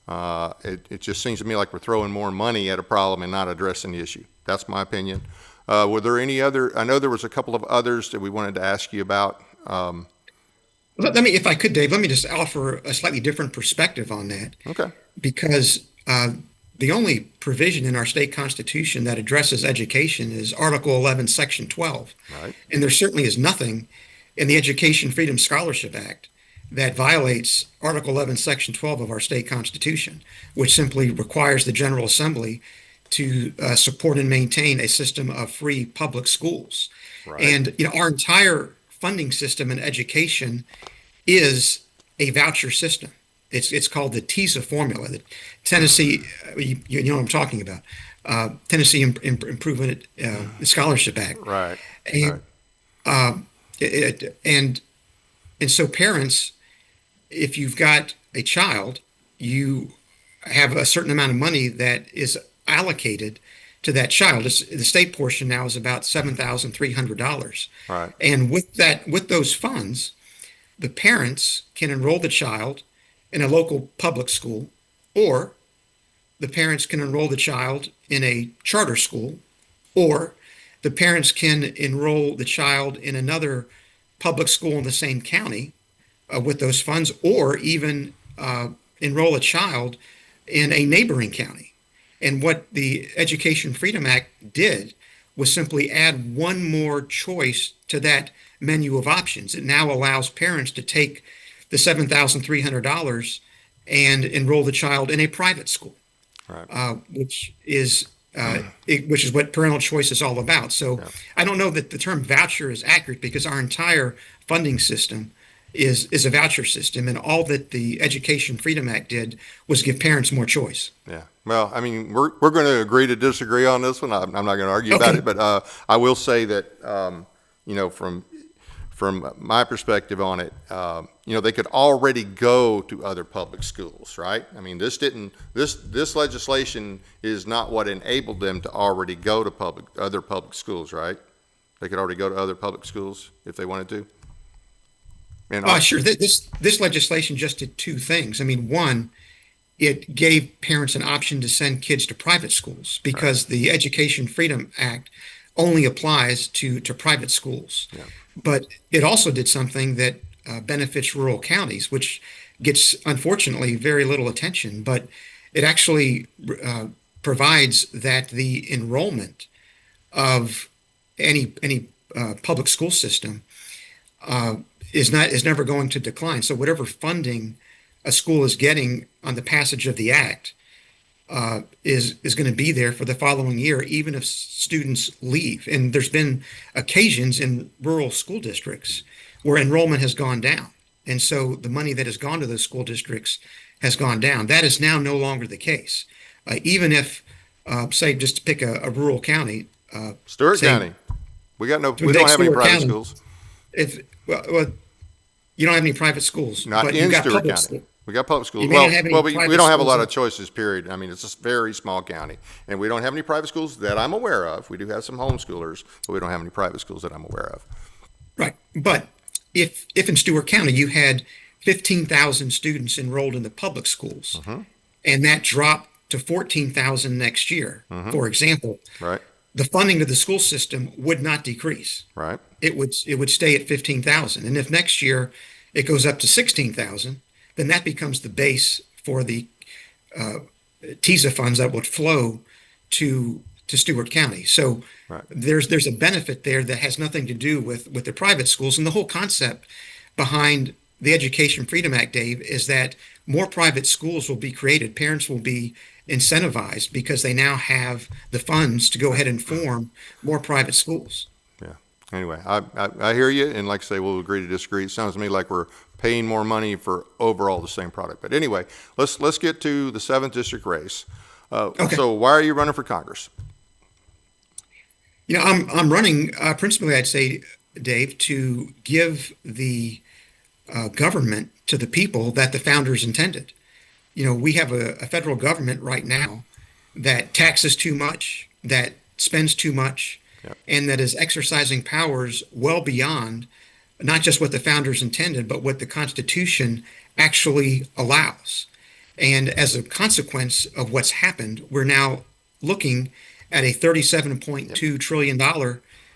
It just seems to me like we're throwing more money at a problem and not addressing the issue. That's my opinion. Were there any other? I know there was a couple of others that we wanted to ask you about. Let me, if I could, Dave, let me just offer a slightly different perspective on that. Okay. Because the only provision in our state constitution that addresses education is Article 11, Section 12. Right. And there certainly is nothing in the Education Freedom Scholarship Act that violates Article 11, Section 12 of our state constitution, which simply requires the General Assembly to support and maintain a system of free public schools. Right. And our entire funding system in education is a voucher system. It's called the TISA formula. The Tennessee, you know what I'm talking about. Tennessee Improvement Scholarship Act. Right. And and so parents, if you've got a child, you have a certain amount of money that is allocated to that child. The state portion now is about $7,300. Right. And with those funds, the parents can enroll the child in a local public school, or the parents can enroll the child in a charter school, or the parents can enroll the child in another public school in the same county with those funds, or even enroll a child in a neighboring county. And what the Education Freedom Act did was simply add one more choice to that menu of options. It now allows parents to take the $7,300 and enroll the child in a private school, right. Which is what parental choice is all about. So yeah. I don't know that the term voucher is accurate because our entire funding system is a voucher system, and all that the Education Freedom Act did was give parents more choice. Yeah. Well, I mean, we're going to agree to disagree on this one. I'm not going to argue about it, but I will say that from my perspective on it, they could already go to other public schools, right? I mean, this legislation is not what enabled them to already go to other public schools, right? They could already go to other public schools if they wanted to. And sure. This legislation just did two things. I mean, one, it gave parents an option to send kids to private schools Right. because the Education Freedom Act only applies to private schools. Yeah. But it also did something that benefits rural counties, which gets unfortunately very little attention. But it actually provides that the enrollment of any public school system is never going to decline. So whatever funding a school is getting on the passage of the act is going to be there for the following year, even if students leave. And there's been occasions in rural school districts where enrollment has gone down. And so the money that has gone to those school districts has gone down. That is now no longer the case. Even if, say, just to pick a rural county, Stewart say, County, we don't have any Stewart private County, schools. if well, you don't have any private schools, Not but in you've got Stewart public County. schools. We got public schools. You may not have any We private don't have a schools lot in- of choices, period. I mean, it's a very small county. And we don't have any private schools that I'm aware of. We do have some homeschoolers, but we don't have any private schools that I'm aware of. Right. But if in Stewart County you had 15,000 students enrolled in the public schools, and that dropped to 14,000 next year, for example, Right, the funding to the school system would not decrease. right. It would stay at 15,000. And if next year it goes up to 16,000, then that becomes the base for the TISA funds that would flow to Stewart County. So Right. there's a benefit there that has nothing to do with the private schools. And the whole concept behind the Education Freedom Act, Dave, is that more private schools will be created. Parents will be incentivized because they now have the funds to go ahead and form more private schools. Yeah. Anyway, I hear you, and like I say, we'll agree to disagree. It sounds to me like we're paying more money for overall the same product. But anyway, let's get to the 7th district race. Okay. So why are you running for Congress? You know, I'm running principally, I'd say, Dave, to give the government to the people that the founders intended. You know, we have a federal government right now that taxes too much, that spends too much, Yep. and that is exercising powers well beyond not just what the founders intended, but what the Constitution actually allows. And as a consequence of what's happened, we're now looking at a $37.2 trillion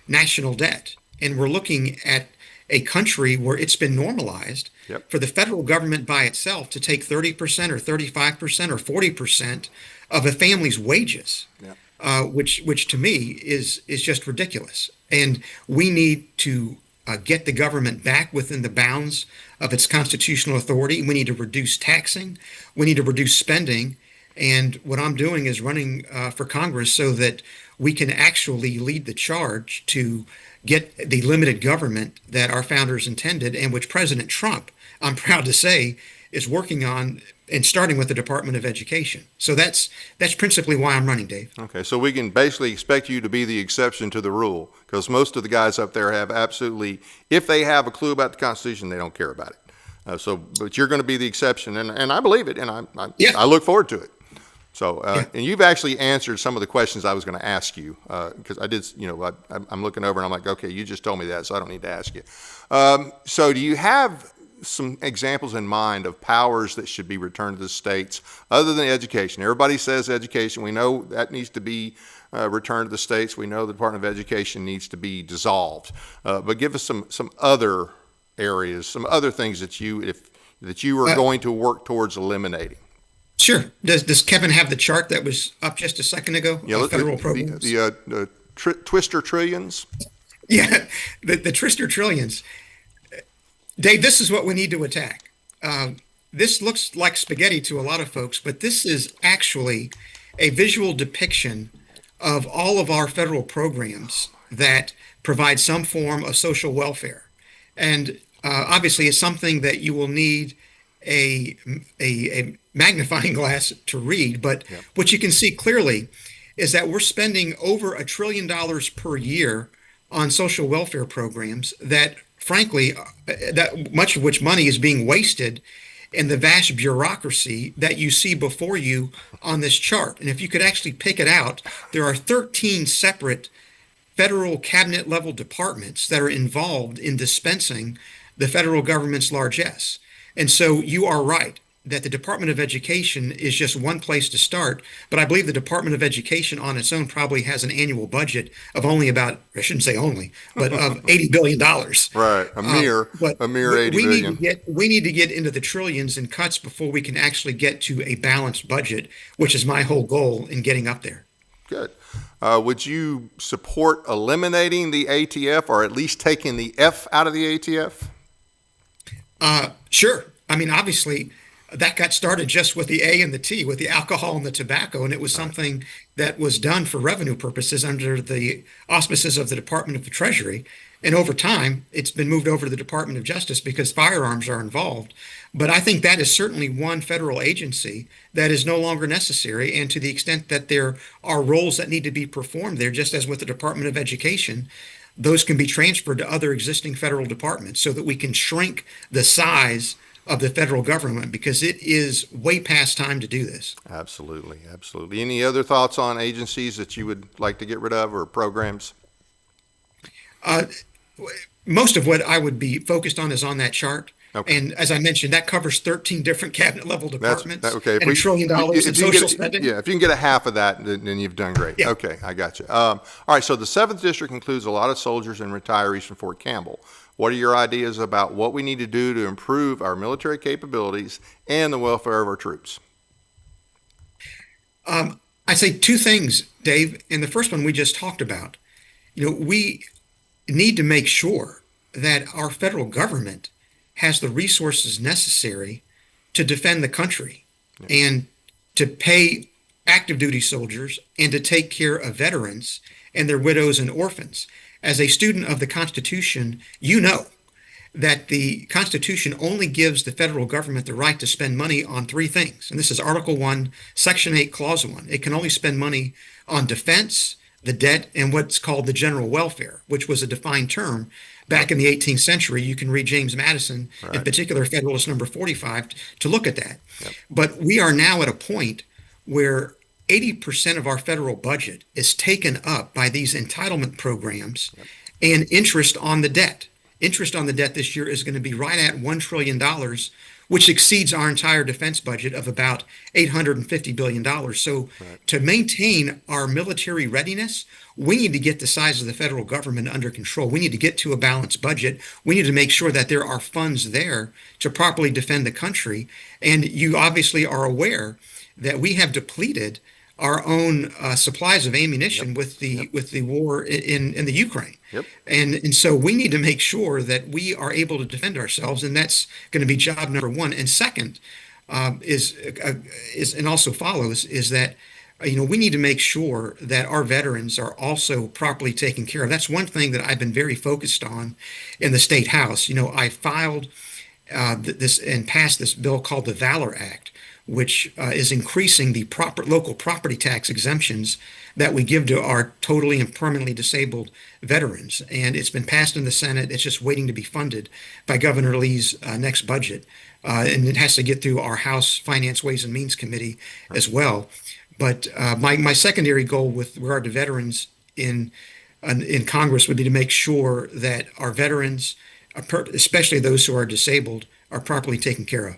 national debt. And we're looking at a country where it's been normalized Yep. for the federal government by itself to take 30% or 35% or 40% of a family's wages, Yep. which to me is just ridiculous. And we need to get the government back within the bounds of its constitutional authority. We need to reduce taxing. We need to reduce spending. And what I'm doing is running for Congress so that we can actually lead the charge to get the limited government that our founders intended and which President Trump, I'm proud to say, is working on, and starting with the Department of Education. So that's principally why I'm running, Dave. Okay, so we can basically expect you to be the exception to the rule, because most of the guys up there have absolutely, if they have a clue about the Constitution, they don't care about it. But you're going to be the exception, and I believe it, and Yeah. I look forward to it. So, Yeah. and you've actually answered some of the questions I was going to ask you, because I did, I'm looking over and I'm like, okay, you just told me that, so I don't need to ask you. So do you have some examples in mind of powers that should be returned to the states other than education? Everybody says education. We know that needs to be returned to the states. We know the Department of Education needs to be dissolved. But give us some other areas, some other things that you are going to work towards eliminating. Sure. Does Kevin have the chart that was up just a second ago? Yeah, Federal programs. the Twister Trillions. Yeah, the Twister Trillions. Dave, this is what we need to attack. This looks like spaghetti to a lot of folks, but this is actually a visual depiction of all of our federal programs that provide some form of social welfare. And obviously, it's something that you will need a magnifying glass to read. But Yep. what you can see clearly is that we're spending over $1 trillion per year on social welfare programs that, frankly, that much of which money is being wasted in the vast bureaucracy that you see before you on this chart. And if you could actually pick it out, there are 13 separate federal cabinet level departments that are involved in dispensing the federal government's largesse. And so you are right. that the Department of Education is just one place to start, but I believe the Department of Education on its own probably has an annual budget of only about, I shouldn't say only, but of $80 billion. Right. But A mere 80 billion. We need to get into the trillions in cuts before we can actually get to a balanced budget, which is my whole goal in getting up there. Good. Would you support eliminating the ATF or at least taking the F out of the ATF? Sure. I mean, obviously, that got started just with the A and the T, with the alcohol and the tobacco, and it was something that was done for revenue purposes under the auspices of the Department of the Treasury. And over time, it's been moved over to the Department of Justice because firearms are involved. But I think that is certainly one federal agency that is no longer necessary. And to the extent that there are roles that need to be performed there, just as with the Department of Education, those can be transferred to other existing federal departments so that we can shrink the size of the federal government, because it is way past time to do this. Absolutely. Absolutely. Any other thoughts on agencies that you would like to get rid of or programs? Most of what I would be focused on is on that chart. Okay. And as I mentioned, that covers 13 different cabinet level departments okay. and $1 trillion in social spending. Yeah, if you can get a half of that, then you've done great. Yeah. Okay, I got you. All right, so the 7th District includes a lot of soldiers and retirees from Fort Campbell. What are your ideas about what we need to do to improve our military capabilities and the welfare of our troops? I say two things, Dave. And the first one we just talked about. We need to make sure that our federal government has the resources necessary to defend the country and to pay active duty soldiers and to take care of veterans and their widows and orphans. As a student of the Constitution, you know that the Constitution only gives the federal government the right to spend money on three things. And this is Article 1, Section 8, Clause 1. It can only spend money on defense, the debt, and what's called the general welfare, which was a defined term back in the 18th century. You can read James Madison, in particular Federalist number 45, to look at that. Yep. But we are now at a point where 80% of our federal budget is taken up by these entitlement programs and interest on the debt. Interest on the debt this year is going to be right at $1 trillion, which exceeds our entire defense budget of about $850 billion. So to maintain our military readiness, we need to get the size of the federal government under control. We need to get to a balanced budget. We need to make sure that there are funds there to properly defend the country. And you obviously are aware that we have depleted our own supplies of ammunition with the war in the Ukraine. Yep. And so we need to make sure that we are able to defend ourselves, and that's going to be job number one. And second is and also follows is that we need to make sure that our veterans are also properly taken care of. That's one thing that I've been very focused on in the State House. I filed this and passed this bill called the Valor Act, which is increasing the local property tax exemptions that we give to our totally and permanently disabled veterans. And it's been passed in the Senate. It's just waiting to be funded by Governor Lee's next budget. And it has to get through our House Finance, Ways and Means Committee as well. But my secondary goal with regard to veterans in Congress would be to make sure that our veterans, especially those who are disabled, are properly taken care of.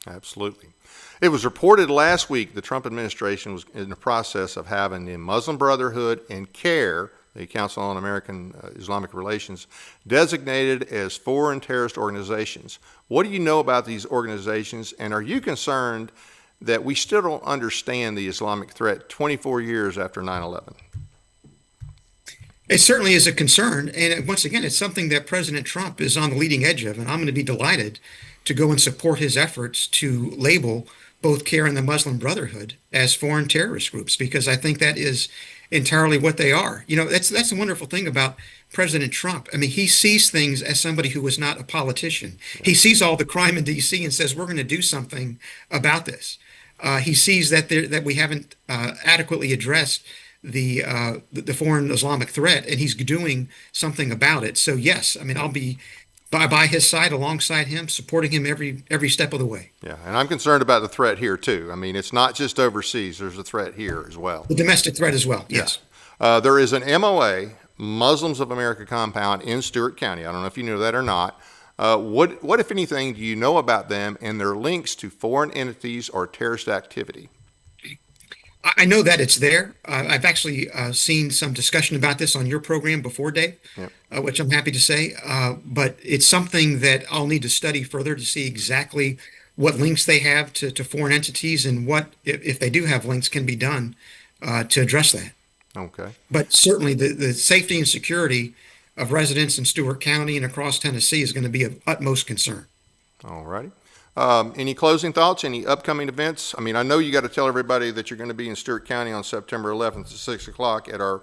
Absolutely. It was reported last week the Trump administration was in the process of having the Muslim Brotherhood and CARE, the Council on American Islamic Relations, designated as foreign terrorist organizations. What do you know about these organizations, and are you concerned that we still don't understand the Islamic threat 24 years after 9/11? It certainly is a concern, and once again, it's something that President Trump is on the leading edge of, and I'm going to be delighted to go and support his efforts to label both CARE and the Muslim Brotherhood as foreign terrorist groups, because I think that is entirely what they are. That's the wonderful thing about President Trump. I mean, he sees things as somebody who is not a politician. He sees all the crime in D.C. and says, we're going to do something about this. He sees that we haven't adequately addressed the foreign Islamic threat, and he's doing something about it. So yes, I mean, I'll be by his side, alongside him, supporting him every step of the way. Yeah, and I'm concerned about the threat here too. I mean, it's not just overseas. There's a threat here as well. The domestic threat as well, yes. There is an MOA, Muslims of America compound in Stewart County. I don't know if you knew that or not. What, if anything, do you know about them and their links to foreign entities or terrorist activity? I know that it's there. I've actually seen some discussion about this on your program before, Dave, Yep. which I'm happy to say. But it's something that I'll need to study further to see exactly what links they have to foreign entities and what, if they do have links, can be done to address that. Okay. But certainly the safety and security of residents in Stewart County and across Tennessee is going to be of utmost concern. All righty. Any closing thoughts? Any upcoming events? I mean, I know you got to tell everybody that you're going to be in Stewart County on September 11th at 6 o'clock at our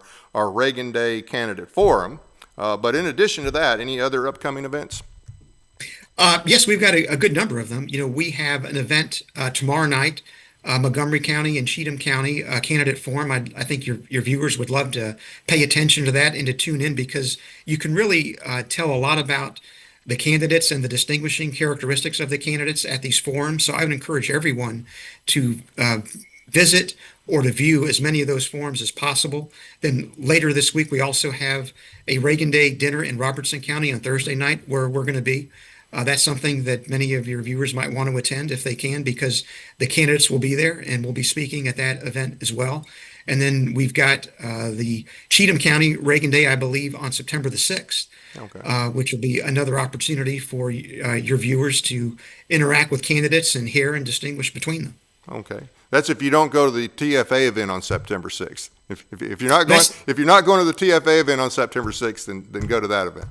Reagan Day Candidate Forum. But in addition to that, any other upcoming events? Yes, we've got a good number of them. We have an event tomorrow night, Montgomery County and Cheatham County Candidate Forum. I think your viewers would love to pay attention to that and to tune in, because you can really tell a lot about the candidates and the distinguishing characteristics of the candidates at these forums. So I would encourage everyone to visit or to view as many of those forums as possible. Then later this week, we also have a Reagan Day dinner in Robertson County on Thursday night where we're going to be. That's something that many of your viewers might want to attend if they can, because the candidates will be there and will be speaking at that event as well. And then we've got the Cheatham County Reagan Day, I believe, on September the 6th, Okay. which will be another opportunity for your viewers to interact with candidates and hear and distinguish between them. Okay. That's if you don't go to the TFA event on September 6th. If you're not going to the TFA event on September 6th, then go to that event.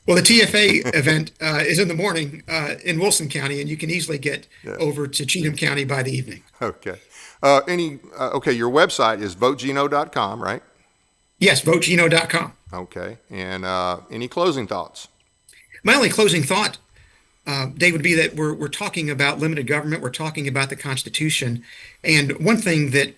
Well, the TFA event is in the morning in Wilson County, and you can easily get over to Cheatham County by the evening. Okay. Okay, your website is votegino.com, right? Yes, votegino.com. Okay. And any closing thoughts? My only closing thought, Dave, would be that we're talking about limited government. We're talking about the Constitution. And one thing that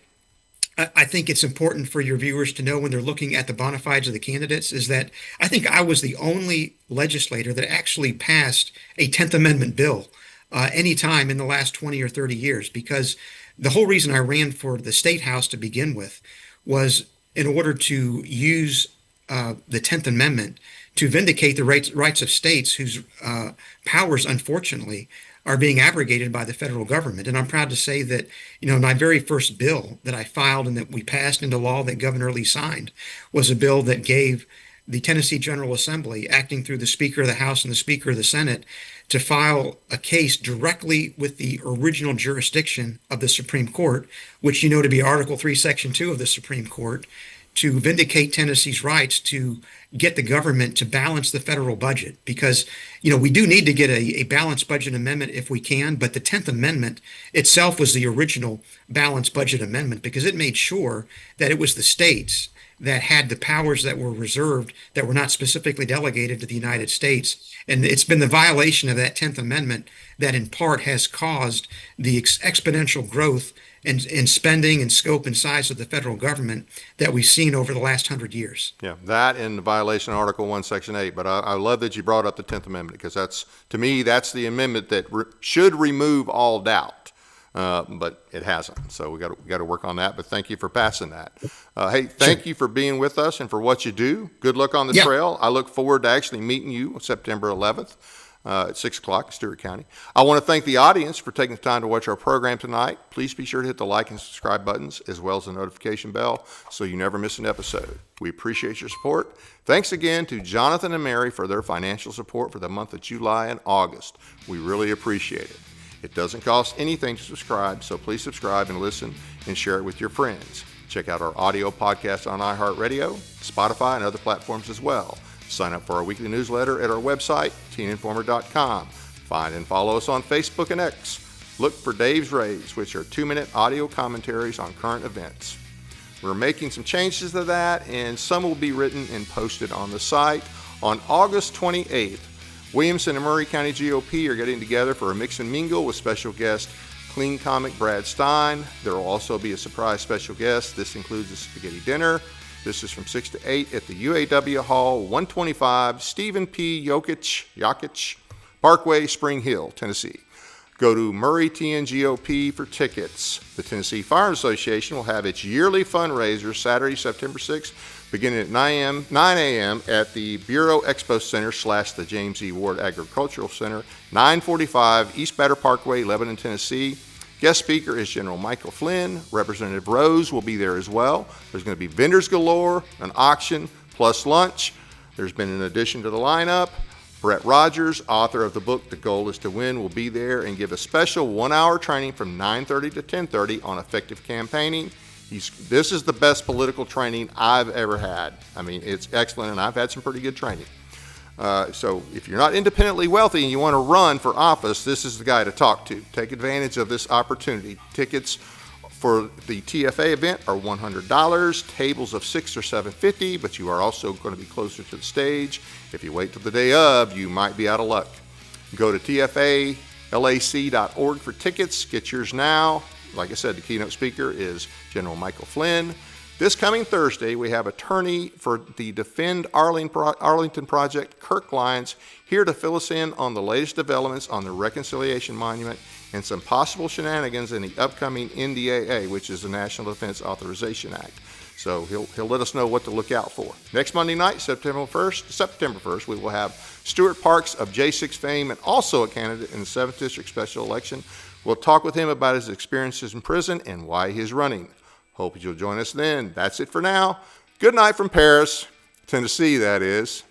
I think it's important for your viewers to know when they're looking at the bona fides of the candidates is that I think I was the only legislator that actually passed a 10th Amendment bill any time in the last 20 or 30 years, because the whole reason I ran for the State House to begin with was in order to use the 10th Amendment to vindicate the rights of states whose powers, unfortunately, are being abrogated by the federal government. And I'm proud to say that, my very first bill that I filed and that we passed into law that Governor Lee signed was a bill that gave the Tennessee General Assembly, acting through the Speaker of the House and the Speaker of the Senate, to file a case directly with the original jurisdiction of the Supreme Court, which you know to be Article 3, Section 2 of the Supreme Court, to vindicate Tennessee's rights to get the government to balance the federal budget. Because, we do need to get a balanced budget amendment if we can, but the 10th Amendment itself was the original balanced budget amendment, because it made sure that it was the states that had the powers that were reserved, that were not specifically delegated to the United States. And it's been the violation of that 10th Amendment that in part has caused the exponential growth in spending and scope and size of the federal government that we've seen over the last 100 years. Yeah, that and the violation of Article 1, Section 8. But I love that you brought up the 10th Amendment, because to me, that's the amendment that should remove all doubt. But it hasn't. So we got to work on that. But thank you for passing that. Hey, thank you for being with us and for what you do. Good luck on the trail. I look forward to actually meeting you September 11th at 6 o'clock in Stewart County. I want to thank the audience for taking the time to watch our program tonight. Please be sure to hit the like and subscribe buttons, as well as the notification bell, so you never miss an episode. We appreciate your support. Thanks again to Jonathan and Mary for their financial support for the month of July and August. We really appreciate it. It doesn't cost anything to subscribe, so please subscribe and listen and share it with your friends. Check out our audio podcast on iHeartRadio, Spotify, and other platforms as well. Sign up for our weekly newsletter at our website, teeninformer.com. Find and follow us on Facebook and X. Look for Dave's Raves, which are 2-minute audio commentaries on current events. We're making some changes to that, and some will be written and posted on the site. On August 28th, Williamson and Maury County GOP are getting together for a mix and mingle with special guest Clean Comic Brad Stein. There will also be a surprise special guest. This includes a spaghetti dinner. This is from 6 to 8 at the UAW Hall, 125 Stephen P. Yakich Parkway, Spring Hill, Tennessee. Go to Maury TNGOP for tickets. The Tennessee Fire Association will have its yearly fundraiser Saturday, September 6th, beginning at 9 a.m. at the Bureau Expo Center / the James E. Ward Agricultural Center, 945 East Batter Parkway, Lebanon, Tennessee. Guest speaker is General Michael Flynn. Representative Rose will be there as well. There's going to be vendors galore, an auction, plus lunch. There's been an addition to the lineup. Brett Rogers, author of the book The Goal is to Win, will be there and give a special 1-hour training from 9:30 to 10:30 on effective campaigning. This is the best political training I've ever had. I mean, it's excellent, and I've had some pretty good training. So if you're not independently wealthy and you want to run for office, this is the guy to talk to. Take advantage of this opportunity. Tickets for the TFA event are $100, tables of $6 or $7.50, but you are also going to be closer to the stage. If you wait till the day of, you might be out of luck. Go to tfalac.org for tickets. Get yours now. Like I said, the keynote speaker is General Michael Flynn. This coming Thursday, we have attorney for the Defend Arlington Project, Kirk Lyons, here to fill us in on the latest developments on the Reconciliation Monument and some possible shenanigans in the upcoming NDAA, which is the National Defense Authorization Act. So he'll let us know what to look out for. Next Monday night, September 1st, we will have Stuart Parks of J6 fame and also a candidate in the 7th District special election. We'll talk with him about his experiences in prison and why he's running. Hope you'll join us then. That's it for now. Good night from Paris, Tennessee, that is.